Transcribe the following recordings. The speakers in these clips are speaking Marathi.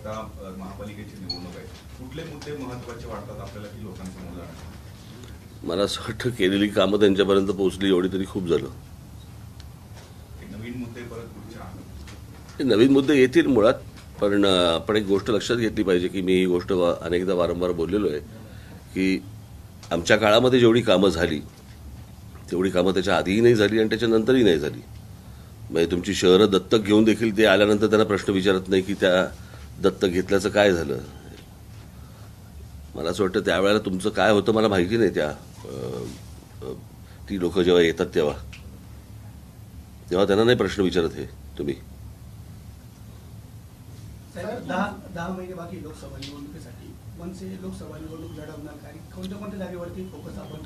आता महापालिकेची निवडणूक आहे, कुठले मुद्दे महत्त्वाचे वाटतात आपल्याला की लोकांसमोर जाणार? मला असं वाटतं केलेली कामं त्यांच्यापर्यंत पोहोचली एवढी तरी खूप झालं. नवीन मुद्दे परत पुढच्या नवीन मुद्दे येतील मुळात, पण आपण एक गोष्ट लक्षात घेतली पाहिजे की मी ही गोष्ट अनेकदा वारंवार बोललेलो आहे की आमच्या काळामध्ये जेवढी कामं झाली तेवढी कामं त्याच्या आधीही नाही झाली आणि त्याच्यानंतरही नाही झाली. म्हणजे तुमची शहरं दत्तक घेऊन देखील ते आल्यानंतर त्यांना प्रश्न विचारत नाही की त्या दत्तक घेतल्याचं काय झालं. मला असं वाटतं त्यावेळेला तुमचं काय होतं मला माहिती नाही. ती लोक जेव्हा येतात तेव्हा त्यांना नाही प्रश्न विचारत हे तुम्ही. 10 महिने बाकी लोकसभा निवडणुकीसाठी मनसे लोकसभा निवडणूक लढवणार काही कोणत्या जागेवरती फोकस आपण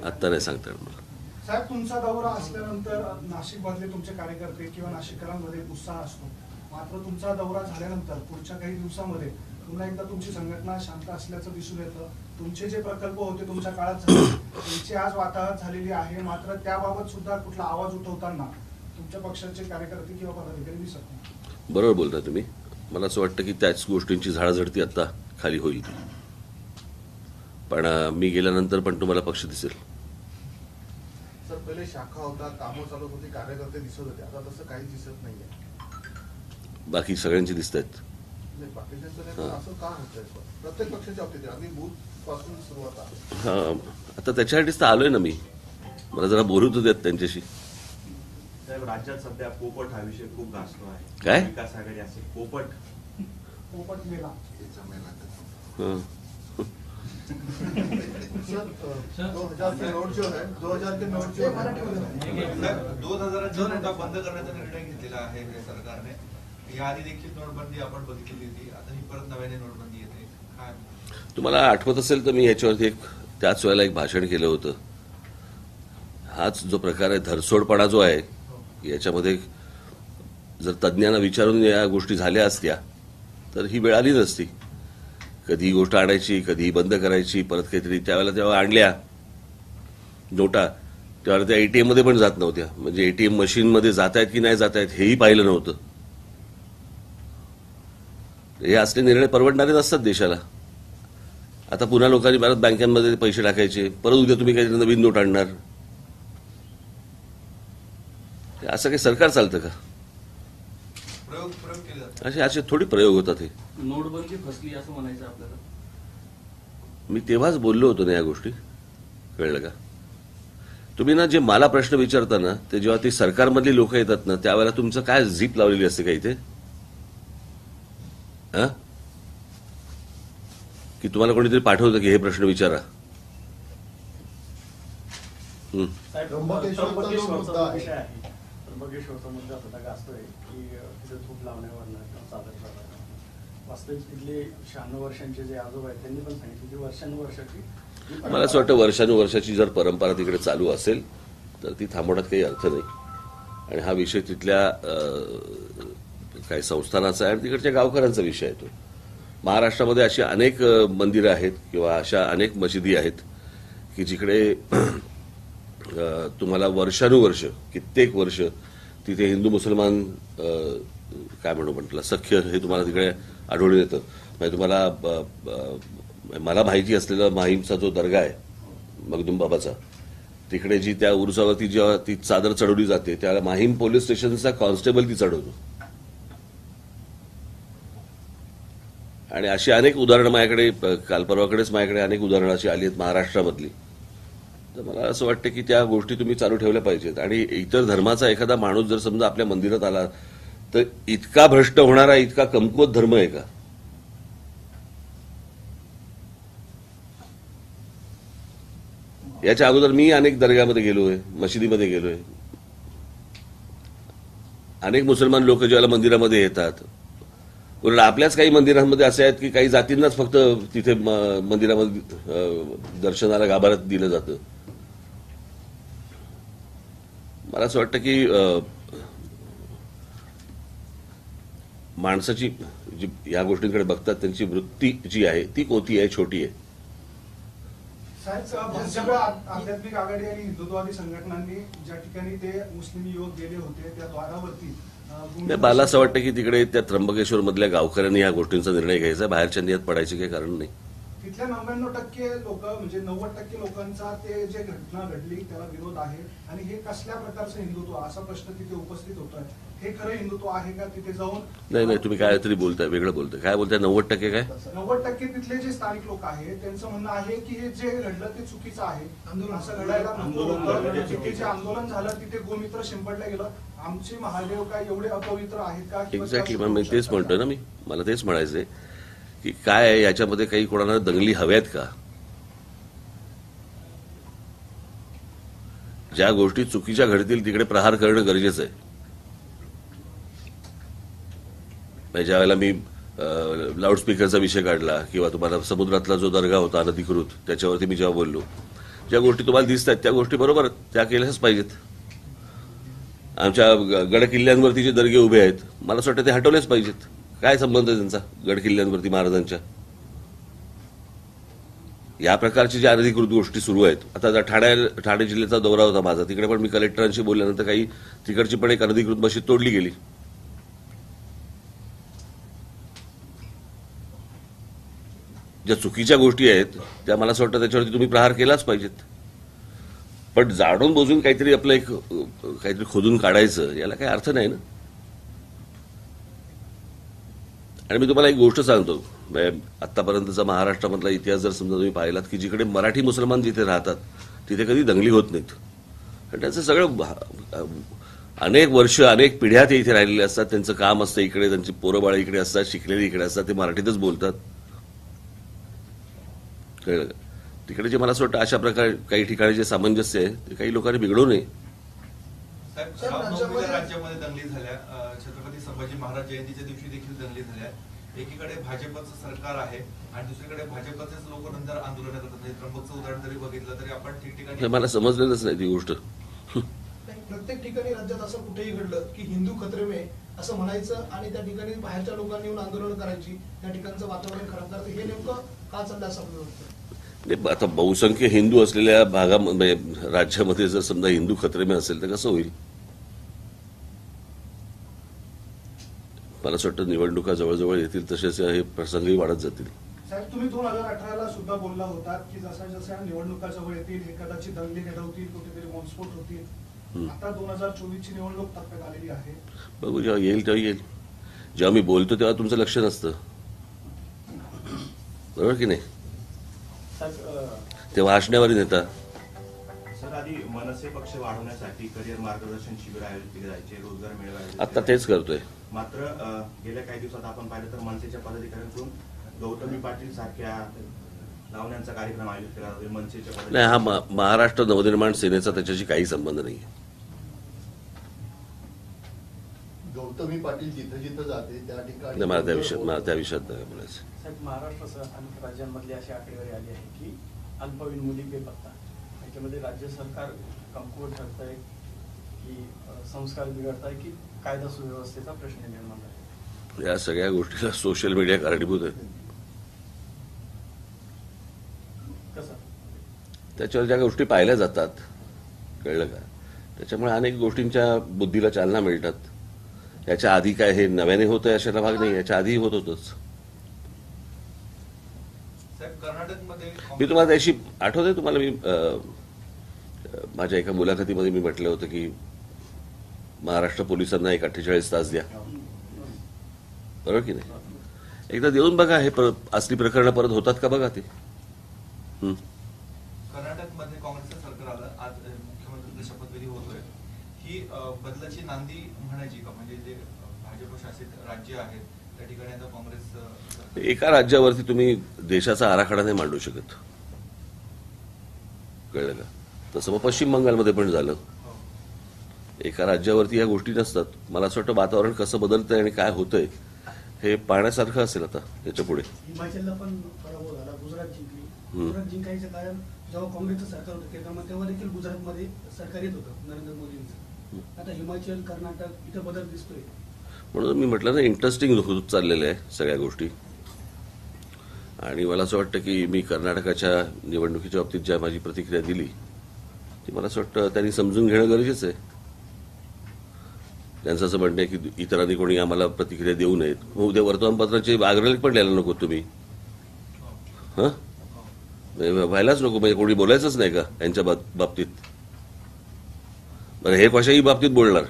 आत्ता नाही सांगता येणार मला. साहेब, तुमचा दौरा असल्यानंतर नाशिकमधले तुमचे कार्यकर्ते किंवा नाशिककरांमध्ये उत्साह असतो, मात्र तुमचा दौरा झाल्यानंतर पुढच्या काही दिवसामध्ये पुन्हा एकदा तुमची संघटना शांत असल्याचं दिसून येतं. तुमचे जे प्रकल्प होते तुमच्या काळात झाले त्यांची आज वाताहत झालेली आहे, मात्र त्याबाबत सुद्धा कुठला आवाज उठवताना तुमच्या पक्षाचे कार्यकर्ते किंवा पदाधिकारी दिसत नाही. बरोबर बोलता तुम्ही. मला असं वाटतं की त्याच गोष्टींची झाडाझडती आता खाली होईल, पण मी गेल्यानंतर पण तुम्हाला पक्ष दिसेल. सर, पहिले शाखा होता, कामं चालू होती, कार्यकर्ते दिसत होते, आता तसं काहीच दिसत नाहीये. बाकी सगळ्यांची दिसत आहेत. असं का होतंय? प्रत्येक पक्षाच्या बाबतीत आम्ही बूथ पासून सुरुवात आहे. आता त्याच्यासाठीच तर आलोय ना मी. मला जरा बोलू तर देत त्यांच्याशी. साहेब, राज्यात सध्या पोपट हा विषय खूप गाजतो आहे. काय? विकास आघाडी असेल, पोपट मेला सर, 2000 के नोट जो है 2000 के नोट जो 2000चा नोटा बंद करण्याचा निर्णय घेतलेला आहे सरकारने. याआधी देखील नोटबंदी आपण बघितली होती, आता ही परत नव्याने नोटबंदी येते. काय तुम्हाला आठवत असेल तर मी याच्यावरती त्याच वेळेला एक भाषण केलं होतं. हाच जो प्रकार आहे धरसोडपणा जो आहे, याच्यामध्ये जर तज्ज्ञांना विचारून या गोष्टी झाल्या असत्या तर ही वेळ आली नसती. कधी ही गोष्ट आणायची, कधी बंद करायची, परत काहीतरी. त्यावेळेला तेव्हा आणल्या नोटा त्यावेळेला त्या एटीएम मध्ये पण जात नव्हत्या. म्हणजे एटीएम मशीन मध्ये जात आहेत की नाही जात आहेत हेही पाहिलं नव्हतं. हे असले निर्णय परवडणारे नसतात देशाला. आता पुन्हा लोकांनी परत बँकांमध्ये पैसे टाकायचे, परत उद्या तुम्ही काहीतरी नवीन नोट आणणार. असं काही सरकार चालतं का? असे थोडी प्रयोग होतात. हे नोटबंदी फसली असं म्हणायचं आपल्याला. मी तेव्हाच बोललो होतो ना या गोष्टी, कळलं का? तुम्ही ना जे मला प्रश्न विचारता ना ते जेव्हा ती सरकारमधली लोक येतात ना त्यावेळेला तुमचं काय झीप लावलेली असते काही ते की तुम्हाला कोणीतरी पाठवतं की हे प्रश्न विचारा. त्र्यंबकेश्वरचा मुद्दा सुद्धा गाजतोय की तिथे धूप लावण्यावरनं किंवा चादर करण्यावरनं. वास्तविक तिथले 96 वर्षांचे जे आजोबा आहेत त्यांनी पण सांगितलं की वर्षानुवर्षाची मला असं वाटतं वर्षानुवर्षाची जर परंपरा तिकडे चालू असेल तर ती थांबवण्यात काही अर्थ नाही. आणि हा विषय तिथल्या काही संस्थानाचा आहे आणि तिकडच्या गावकऱ्यांचा विषय आहे. तो महाराष्ट्रामध्ये अशी अनेक मंदिरं आहेत किंवा अशा अनेक मशिदी आहेत की जिकडे तुम्हाला वर्षानुवर्ष कित्येक वर्ष तिथे हिंदू मुसलमान काय म्हणू म्हटलं सख्य हे तुम्हाला तिकडे आढळून येतं. म्हणजे तुम्हाला मला माहिती असलेला माहीमचा जो दर्गा आहे मखदूम बाबाचा, तिकडे जी त्या उरुसावरती जेव्हा ती चादर चढवली जाते त्याला माहीम पोलीस स्टेशनचा कॉन्स्टेबल ती चढवतो. आणि अशी अनेक उदाहरणं माझ्याकडे काल परवाकडेच माझ्याकडे अनेक उदाहरणं अशी आली आहेत महाराष्ट्रामधली. तर मला असं वाटतं की त्या गोष्टी तुम्ही चालू ठेवल्या पाहिजेत. आणि इतर धर्माचा एखादा माणूस जर समजा आपल्या मंदिरात आला तर इतका भ्रष्ट होणारा इतका कमकुवत धर्म आहे का? याच्या अगोदर मी अनेक दर्ग्यामध्ये गेलोय, मशिदीमध्ये गेलोय. अनेक मुसलमान लोक ज्याला मंदिरामध्ये येतात, उलट आपल्याच काही मंदिरांमध्ये असे आहेत की काही जातींनाच फक्त तिथे मंदिरामध्ये दर्शनाला गाभाऱ्यात दिलं जातं. मला असं वाटतं की माणसाची जी या गोष्टींकडे बघतात त्यांची वृत्ती जी आहे ती कोती आहे, छोटी आहे. साहेब, भाजप आध्यात्मिक आघाडी आणि हिंदुत्ववादी संघटनांनी ज्या ठिकाणी ते मुस्लिम युवक गेले होते त्या द्वारावरती नाही, मला असं वाटतं की तिकडे त्या त्र्यंबकेश्वर मधल्या गावकऱ्यांनी या गोष्टींचा निर्णय घ्यायचा, बाहेरच्या नियत पडायचे काही कारण नाही. तिथल्या 99% लोक म्हणजे 90% लोकांचा ते जे घटना घडली त्याला विरोध आहे आणि हे कसल्या प्रकारचं हिंदुत्व असा प्रश्न तिथे उपस्थित होतोय. हे खरं हिंदुत्व आहे का तिथे जाऊन? नाही, तुम्ही काय तरी बोलताय, वेगळं बोलताय. काय बोलताय? 90% काय? 90% तिथले जे स्थानिक लोक आहेत त्यांचं म्हणणं आहे की हे जे घडलं ते चुकीचं आहे. असं घडायला नको होतं. तिथे जे आंदोलन झालं तिथे गोमित्र शिंपडलं गेलं. आमचे महादेव काय एवढे अपवित्र आहेत का? एक्झॅक्टली, मग मी तेच म्हणतोय ना, मला तेच म्हणायचंय की काय आहे याच्यामध्ये, काही कोणाला दंगली हव्यात का? ज्या गोष्टी चुकीच्या घडतील तिकडे प्रहार करणं गरजेचं आहे. ज्या वेळेला मी लाऊडस्पीकरचा विषय काढला किंवा तुम्हाला समुद्रातला जो दर्गा होता अनधिकृत त्याच्यावरती मी जेव्हा बोललो, ज्या गोष्टी तुम्हाला दिसत आहेत त्या गोष्टी बरोबर त्या केल्याच पाहिजेत. आमच्या गड किल्ल्यांवरती जे दर्गे उभे आहेत मला असं वाटतं ते हटवलेच पाहिजेत. काय संबंध आहे त्यांचा गड किल्ल्यांवरती महाराजांच्या? या प्रकारची ज्या अनधिकृत गोष्टी सुरू आहेत, आता ठाणे जिल्ह्याचा दौरा होता माझा, तिकडे पण मी कलेक्टरांशी बोलल्यानंतर काही तिकडची पण एक अनधिकृत मशीद तोडली गेली. ज्या चुकीच्या गोष्टी आहेत त्या मला असं वाटतं त्याच्यावरती तुम्ही प्रहार केलाच पाहिजेत. पण जाणून बुजून काहीतरी आपलं एक काहीतरी खोदून काढायचं याला काही अर्थ नाही ना. आणि मी तुम्हाला एक गोष्ट सांगतो, आतापर्यंतचा महाराष्ट्रामधला इतिहास जर समजा तुम्ही पाहिलात की जिकडे मराठी मुसलमान जिथे राहतात तिथे कधी दंगली होत नाहीत. आणि त्याचं सगळं अनेक वर्ष अनेक पिढ्या ते इथे राहिलेले असतात. त्यांचं काम असतं इकडे, त्यांची पोरं बाळं इकडे असतात, शिकलेली इकडे असतात, ते मराठीतच बोलतात. कळलं? तिकडे जे मला असं वाटतं अशा प्रकारे काही ठिकाणी जे सामंजस्य आहे ते काही लोकांनी बिघडवू नये. राज्यामध्ये दंगली झाल्या, छत्रपती संभाजी महाराज जयंतीच्या दिवशी देखील दंगली झाल्या. एकीकडे भाजपचं सरकार आहे आणि दुसरीकडे भाजपचेच लोक नंतर आंदोलन करतात. त्र्यंबकचं उदाहरण जरी बघितलं तरी आपण ठिकठिकाणी मला समजलेलंच नाही ती गोष्ट. प्रत्येक ठिकाणी राज्यात असं कुठेही घडलं की हिंदू खतरे में असं म्हणायचं आणि त्या ठिकाणी बाहेरच्या लोकांनी येऊन आंदोलन करायची, त्या ठिकाणचं वातावरण खराब करायचं, हे नेमकं का चाललं असं आपल्याला वाटतं? आता बहुसंख्य हिंदू असलेल्या भागामध्ये राज्यामध्ये जर समजा हिंदू खतरे में असेल तर कसं होईल? मला असं वाटतं निवडणुका जवळजवळ येतील तसेच हे प्रसंगही वाढत जातील. साहेब, तुम्ही 2018ला सुद्धा बोलला होता की जसा जसा निवडणुका जवळ येतील हे कदाचित दंगली घडवतील, कुठेतरी बॉम्बस्फोट होतील. आता 2024 ची निवडणूक टप्प्यात आलेली आहे. बघू, जेव्हा येईल तेव्हा येईल. जेव्हा मी बोलतो तेव्हा तुमचं लक्ष नसतं, बरोबर की नाही? तेव्हा हसण्यावर नेता. सर, आधी मनसे पक्ष वाढवण्यासाठी करिअर मार्गदर्शन शिबिर आयोजित केले जायचे, रोजगार मेळावे आता तेच करतोय. मात्र गेल्या काही दिवसात आपण पाहिलं तर मनसेच्या पदाधिकाऱ्यांकडून गौतमी पाटील सारख्या लावण्यांचा कार्यक्रम आयोजित केला जातो मनसेच्या. नाही, हा महाराष्ट्र नवनिर्माण सेनेचा त्याच्याशी काही संबंध नाही. गौतमी पाटील जिथं जिथं जाते त्या ठिकाणी मला त्या विषयात नाही बोलायचं. साहेब, महाराष्ट्रासह अनेक राज्यांमधली अशी आकडेवारी आली आहे की अल्पवयीन मुली बेपत्ता. त्याच्यामध्ये राज्य सरकार कमकुवत ठरतंय की संस्कार बिघडताय की कायदा सुव्यवस्थेचा प्रश्न निर्माण आहे? या सगळ्या गोष्टीला सोशल मीडिया कारणीभूत आहे. कसं? त्याच्यावर ज्या गोष्टी पाहिल्या जातात, कळलं का, त्याच्यामुळे अनेक गोष्टींच्या बुद्धीला चालना मिळतात. याच्या आधी काय हे नव्याने होतंय अशाला भाग नाही, याच्या आधीही होत होतच. कर्नाटकमध्ये मी तुम्हाला त्याशी आठवतंय, तुम्हाला मी माझ्या एका मुलाखतीमध्ये मी म्हटलं होतं की महाराष्ट्र पोलिसांना एक 48 तास द्या, बरोबर की नाही? एकदा देऊन बघा, हे असली प्रकरणं परत होतात का बघा ते. कर्नाटकमध्ये काँग्रेसचं सरकार आलं, आज मुख्यमंत्र्यांचा शपथविधी होतोय. ही बदलाची नांदी म्हणायची का? म्हणजे जे भाजप शासित राज्य आहेत त्या ठिकाणी आता काँग्रेस. एका राज्यावरती तुम्ही देशाचा आराखडा नाही मांडू शकत, कळलं का? तसं मग पश्चिम बंगालमध्ये पण झालं. एका राज्यावरती या गोष्टी नसतात. मला असं वाटतं वातावरण कसं बदलतंय आणि काय होतंय हे पाहण्यासारखं असेल आता याच्या पुढे. हिमाचलला पण पराभव झाला, गुजरात जिंकली. गुजरात जिंकायचं कारण जेव्हा काँग्रेसचं सरकार होतं केंद्रामध्ये तेव्हा देखील गुजरातमध्ये सरकार येत होतं नरेंद्र मोदींचं. आता हिमाचल, कर्नाटक इथं बदल दिसतोय. म्हणून मी म्हटलं ना, इंटरेस्टिंग होत चाललेलं आहे सगळ्या गोष्टी. आणि मला असं वाटतं की मी कर्नाटकाच्या निवडणुकीच्या बाबतीत ज्या माझी प्रतिक्रिया दिली ती मला असं वाटतं त्यांनी समजून घेणं गरजेचं आहे. त्यांचं असं म्हणणं आहे की इतरांनी कोणी आम्हाला प्रतिक्रिया देऊ नयेत. मग उद्या वर्तमानपत्राचे अग्रलेख पण लिहायला नको तुम्ही? हं? व्हायलाच नको, म्हणजे कोणी बोलायचंच नाही का यांच्या बाबतीत? बरं, हे कशाही बाबतीत बोलणार?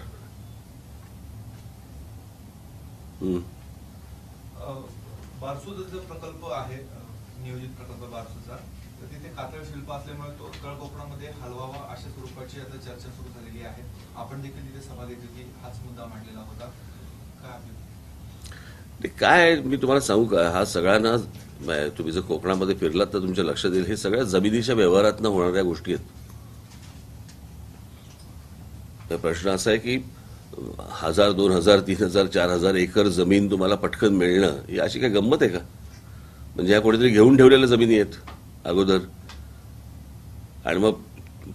बारसूचा जो प्रकल्प आहे, नियोजित प्रकल्प बारसूचा, तर तिथे कातळ शिल्प असल्यामुळे तो तळ कोकणामध्ये हलवावा अशा स्वरूपाची आता चर्चा सुरू झालेली आहे. आपण देखील तिथे सभा घेतली होती, हाच मुद्दा मांडलेला होता. काय आपलं ते काय मी तुम्हाला सांगू का, हा सगळ्यांना तुम्ही जर कोकणामध्ये फिरलात तर तुमच्या लक्षात येईल, हे सगळ्या जमिनीच्या व्यवहारातनं होणाऱ्या गोष्टी आहेत. तर प्रश्न असा आहे की 1000, 2000, 3000, 4000 एकर जमीन तुम्हाला पटकन मिळणं ही अशी काय गंमत आहे का? म्हणजे ह्या कोणीतरी घेऊन ठेवलेल्या जमिनी आहेत अगोदर, आणि मग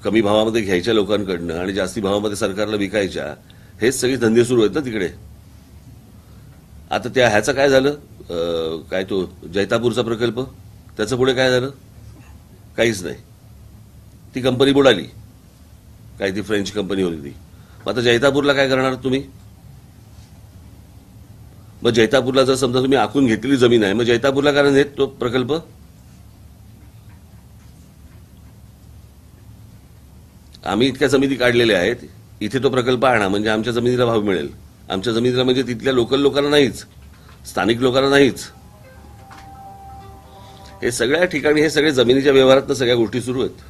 कमी भावामध्ये घ्यायच्या लोकांकडनं आणि जास्ती भावामध्ये सरकारला विकायच्या, हेच सगळे धंदे सुरू आहेत ना तिकडे. आता त्या ह्याचं काय झालं, काय तो जैतापूरचा प्रकल्प, त्याचं पुढे काय झालं? काहीच नाही. ती कंपनी बुडाली, काय ती फ्रेंच कंपनी होती ती. मग आता जैतापूरला काय करणार तुम्ही? मग जैतापूरला जर समजा तुम्ही आखून घेतलेली जमीन आहे, मग जैतापूरला कारण नेत तो प्रकल्प? आम्ही इतक्या जमिनी काढलेल्या आहेत, इथे तो प्रकल्प आणा म्हणजे आमच्या जमिनीला भाव मिळेल. आमच्या जमिनीला म्हणजे तिथल्या लोकल लोकांना नाहीच, स्थानिक लोकांना नाहीच. हे सगळ्या ठिकाणी हे सगळे जमिनीच्या व्यवहारात सगळ्या गोष्टी सुरू आहेत.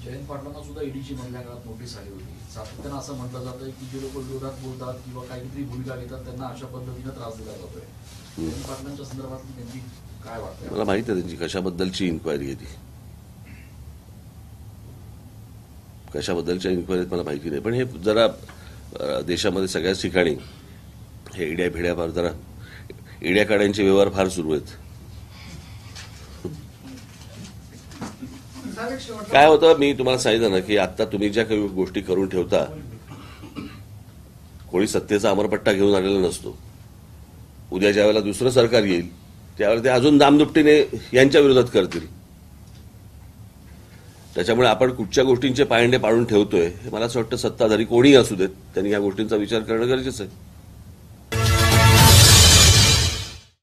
जयंत पाटलांना सुद्धा ईडीची मधल्या काळात नोटीस आली होती. सातत्यानं असं म्हटलं जातं की जे लोक विरोधात बोलतात किंवा काहीतरी भूमिका घेतात त्यांना अशा पद्धतीनं त्रास दिला जातोय. जयंत पाटलांच्या संदर्भात नेमकी काय वाटतं? मला माहिती आहे त्यांची कशाबद्दलची इन्क्वायरी आहे ती. कशाबद्दलच्या इन्क्वायरीत मला माहिती नाही, पण हे जरा देशामध्ये सगळ्याच ठिकाणी हे इड्या भिड्या फार जरा इड्या काड्यांचे व्यवहार फार सुरू आहेत. काय होतं, मी तुम्हाला सांगितलं ना की आता तुम्ही ज्या काही गोष्टी करून ठेवता, कोणी सत्तेचा अमरपट्टा घेऊन आलेला नसतो. उद्या ज्या वेळेला दुसरं सरकार येईल त्यावेळेला ते अजून दामदुपटीने यांच्या विरोधात करतील. त्याच्यामुळे आपण कुठच्या गोष्टींचे पायंडे पाडून ठेवतोय हे मला असं वाटतं सत्ताधारी कोणीही असू देत त्यांनी या गोष्टींचा विचार करणं गरजेचं आहे.